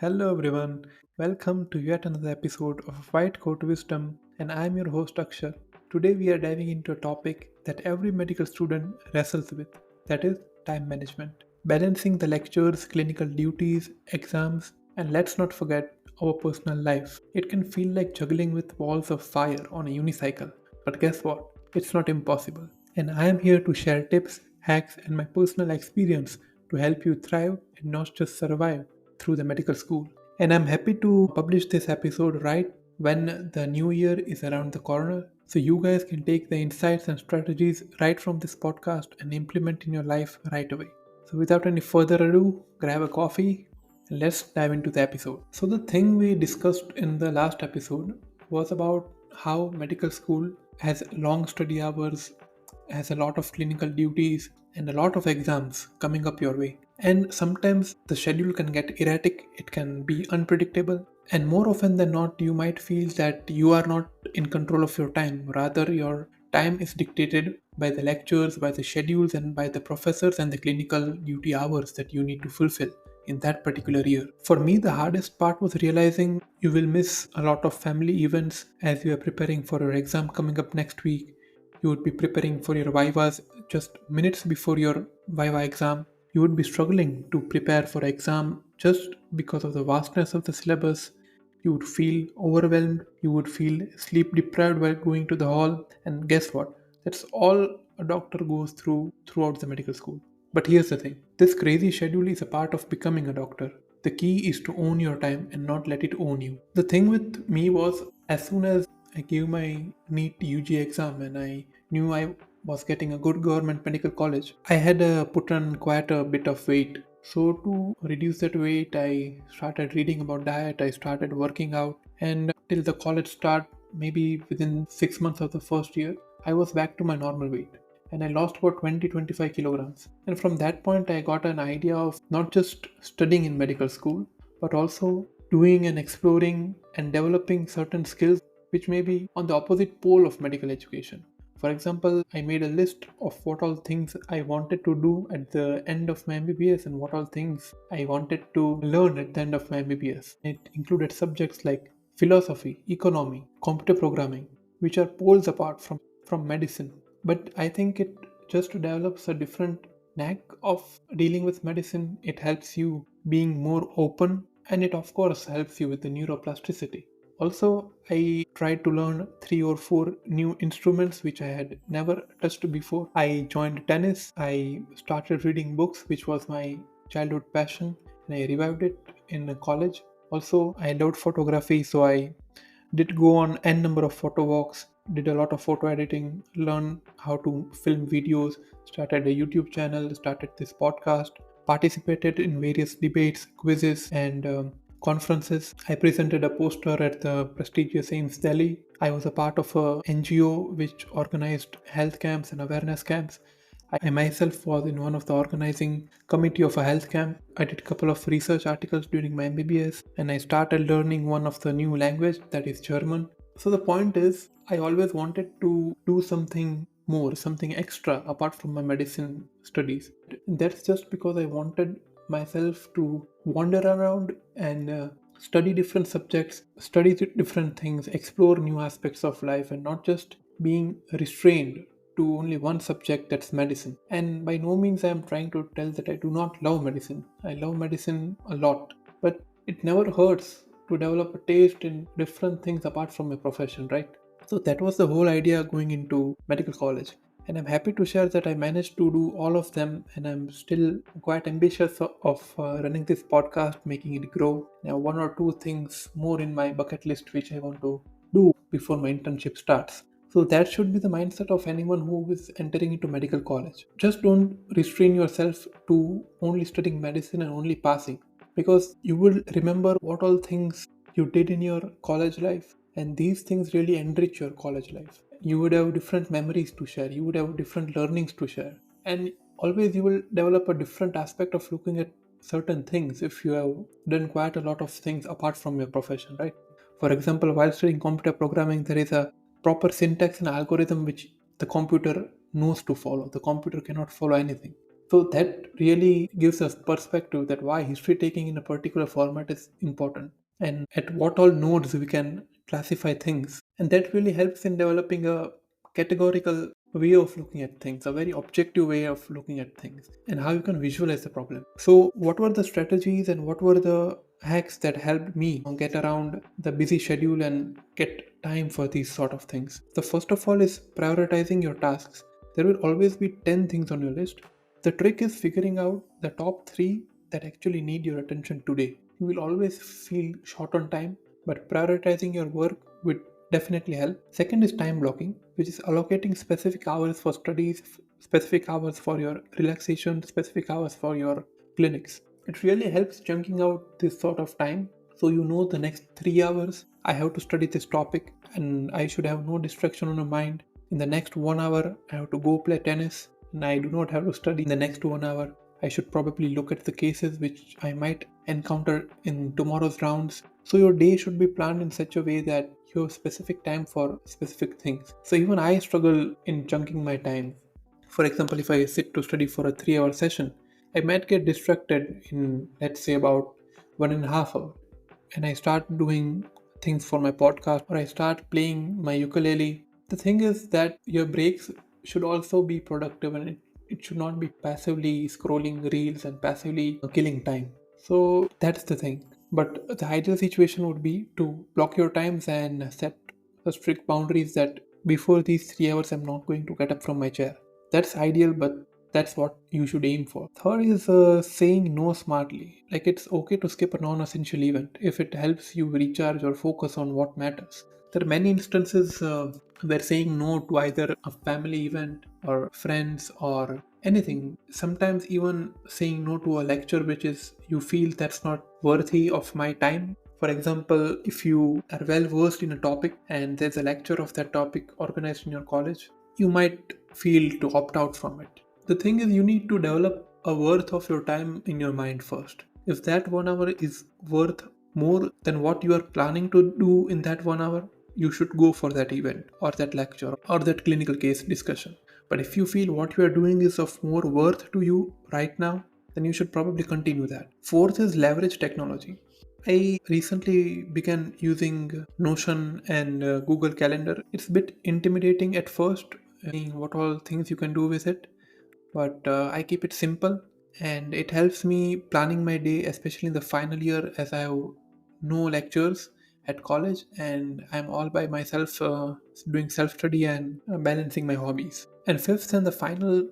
Hello everyone, welcome to yet another episode of White Coat Wisdom, and I'm your host Akshay. Today we are diving into a topic that every medical student wrestles with, that is time management. Balancing the lectures, clinical duties, exams, and let's not forget our personal life. It can feel like juggling with balls of fire on a unicycle, but guess what? It's not impossible. And I am here to share tips, hacks, and my personal experience to help you thrive and not just survive through the medical school. And I'm happy to publish this episode right when the new year is around the corner so you guys can take the insights and strategies right from this podcast and implement in your life right away. So without any further ado, grab a coffee and let's dive into the episode. So the thing we discussed in the last episode was about how medical school has long study hours, has a lot of clinical duties and a lot of exams coming up your way. And sometimes the schedule can get erratic, it can be unpredictable, and more often than not, you might feel that you are not in control of your time. Rather, your time is dictated by the lectures, by the schedules, and by the professors and the clinical duty hours that you need to fulfill in that particular year. For me, the hardest part was realizing you will miss a lot of family events as you are preparing for your exam coming up next week. You would be preparing for your vivas just minutes before your viva exam. You would be struggling to prepare for exam just because of the vastness of the syllabus. You would feel overwhelmed, you would feel sleep deprived while going to the hall, and guess what? That's all a doctor goes through throughout the medical school. But here's the thing, this crazy schedule is a part of becoming a doctor. The key is to own your time and not let it own you. The thing with me was, as soon as I gave my NEET UG exam and I knew I was getting a good government medical college, I had put on quite a bit of weight. So, to reduce that weight, I started reading about diet, I started working out, and till the college start, maybe within 6 months of the first year, I was back to my normal weight and I lost about 20-25 kilograms. And from that point, I got an idea of not just studying in medical school, but also doing and exploring and developing certain skills which may be on the opposite pole of medical education. For example, I made a list of what all things I wanted to do at the end of my MBBS and what all things I wanted to learn at the end of my MBBS. It included subjects like philosophy, economy, computer programming, which are poles apart from medicine. But I think it just develops a different knack of dealing with medicine. It helps you being more open and it of course helps you with the neuroplasticity. Also, I tried to learn 3 or 4 new instruments which I had never touched before. I joined tennis, I started reading books, which was my childhood passion, and I revived it in college. Also, I loved photography, so I did go on n number of photo walks, did a lot of photo editing, learn how to film videos, started a YouTube channel, started this podcast, participated in various debates, quizzes, and conferences. I presented a poster at the prestigious AIMS Delhi. I was a part of a NGO which organized health camps and awareness camps. I myself was in one of the organizing committee of a health camp. I did a couple of research articles during my MBBS and I started learning one of the new language, that is German. So the point is, I always wanted to do something more, something extra apart from my medicine studies. That's just because I wanted myself to wander around and study different subjects, study different things, explore new aspects of life, and not just being restrained to only one subject, that's medicine. And by no means I am trying to tell that I do not love medicine. I love medicine a lot, but it never hurts to develop a taste in different things apart from my profession, right? So that was the whole idea going into medical college. And I'm happy to share that I managed to do all of them, and I'm still quite ambitious of running this podcast, making it grow. Now, one or two things more in my bucket list which I want to do before my internship starts. So that should be the mindset of anyone who is entering into medical college. Just don't restrain yourself to only studying medicine and only passing, because you will remember what all things you did in your college life, and these things really enrich your college life. You would have different memories to share, you would have different learnings to share, and always you will develop a different aspect of looking at certain things if you have done quite a lot of things apart from your profession, right? For example, while studying computer programming, there is a proper syntax and algorithm which the computer knows to follow. The computer cannot follow anything. So that really gives us perspective that why history taking in a particular format is important, and at what all nodes we can classify things. And that really helps in developing a categorical way of looking at things, a very objective way of looking at things, and how you can visualize the problem. So, what were the strategies and what were the hacks that helped me get around the busy schedule and get time for these sort of things? The first of all is prioritizing your tasks. There will always be 10 things on your list. The trick is figuring out the top 3 that actually need your attention today. You will always feel short on time, but prioritizing your work would definitely help. Second is time blocking, which is allocating specific hours for studies, specific hours for your relaxation, specific hours for your clinics. It really helps chunking out this sort of time, so you know the next 3 hours I have to study this topic and I should have no distraction on my mind. In the next 1 hour, I have to go play tennis and I do not have to study. In the next 1 hour, I should probably look at the cases which I might encounter in tomorrow's rounds. So your day should be planned in such a way that you have specific time for specific things. So even I struggle in chunking my time. For example, if I sit to study for a 3 hour session, I might get distracted in, let's say, about 1.5 hours, and I start doing things for my podcast or I start playing my ukulele. The thing is that your breaks should also be productive, and it should not be passively scrolling reels and passively killing time. So that's the thing. But the ideal situation would be to block your times and set a strict boundaries that before these 3 hours I'm not going to get up from my chair. That's ideal, but that's what you should aim for. Third is saying no smartly. Like, it's okay to skip a non essential event if it helps you recharge or focus on what matters. There are many instances where saying no to either a family event or friends or anything, sometimes even saying no to a lecture which is you feel that's not worthy of my time. For example, if you are well versed in a topic and there's a lecture of that topic organized in your college, you might feel to opt out from it. The thing is, you need to develop a worth of your time in your mind first. If that 1 hour is worth more than what you are planning to do in that 1 hour, you should go for that event or that lecture or that clinical case discussion. But if you feel what you are doing is of more worth to you right now, then you should probably continue that. Fourth is leverage technology. I recently began using Notion and Google Calendar. It's a bit intimidating at first, seeing what all things you can do with it, but I keep it simple and it helps me planning my day, especially in the final year as I have no lectures at college and I'm all by myself doing self study and balancing my hobbies. And fifth and the final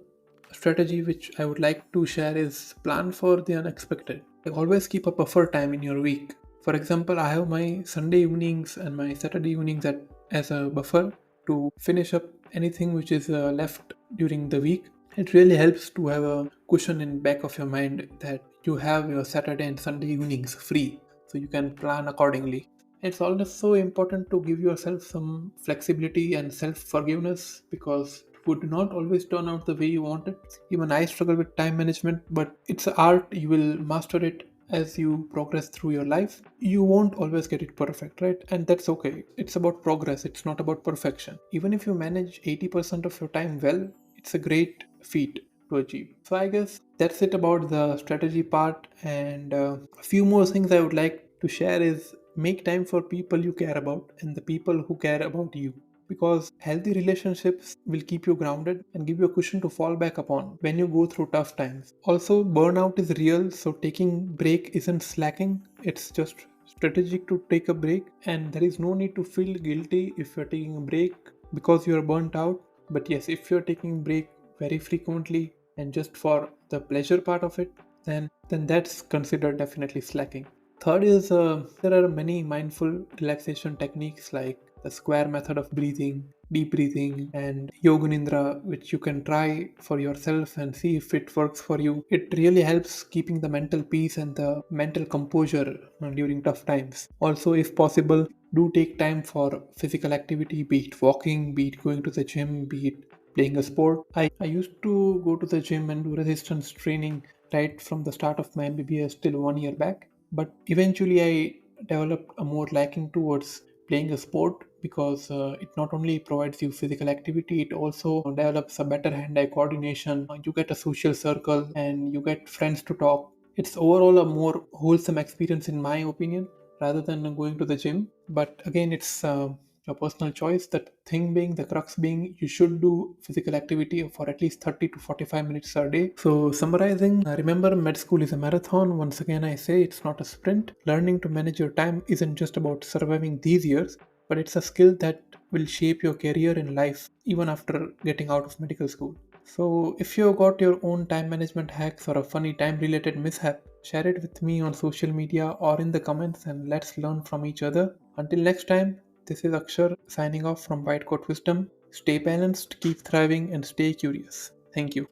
strategy which I would like to share is plan for the unexpected. Like, always keep a buffer time in your week. For example, I have my Sunday evenings and my Saturday evenings as a buffer to finish up anything which is left during the week. It really helps to have a cushion in back of your mind that you have your Saturday and Sunday evenings free, so you can plan accordingly. It's also important to give yourself some flexibility and self forgiveness because it would not always turn out the way you want it. Even I struggle with time management, but it's an art. You will master it as you progress through your life. You won't always get it perfect, right? And that's okay. It's about progress, it's not about perfection. Even if you manage 80% of your time well, it's a great feat to achieve. So I guess that's it about the strategy part. And a few more things I would like to share is make time for people you care about and the people who care about you, because healthy relationships will keep you grounded and give you a cushion to fall back upon when you go through tough times. Also, burnout is real, so taking break isn't slacking, it's just strategic to take a break, and there is no need to feel guilty if you're taking a break because you're burnt out. But yes, if you're taking break very frequently and just for the pleasure part of it, then that's considered definitely slacking. Third is there are many mindful relaxation techniques like the square method of breathing, deep breathing, and yoga nidra, which you can try for yourself and see if it works for you. It really helps keeping the mental peace and the mental composure during tough times. Also, if possible, do take time for physical activity, be it walking, be it going to the gym, be it playing a sport. I used to go to the gym and do resistance training right from the start of my MBBS till 1 year back. But eventually, I developed a more liking towards playing a sport because it not only provides you physical activity, it also develops a better hand-eye coordination. You get a social circle and you get friends to talk. It's overall a more wholesome experience, in my opinion, rather than going to the gym. But again, it's your personal choice. The thing being, the crux being, you should do physical activity for at least 30 to 45 minutes a day. So, summarizing, remember, med school is a marathon. Once again, I say it's not a sprint. Learning to manage your time isn't just about surviving these years, but it's a skill that will shape your career in life even after getting out of medical school. So, if you got your own time management hacks or a funny time related mishap, share it with me on social media or in the comments and let's learn from each other. Until next time, this is Akshar signing off from White Coat Wisdom. Stay balanced, keep thriving, and stay curious. Thank you.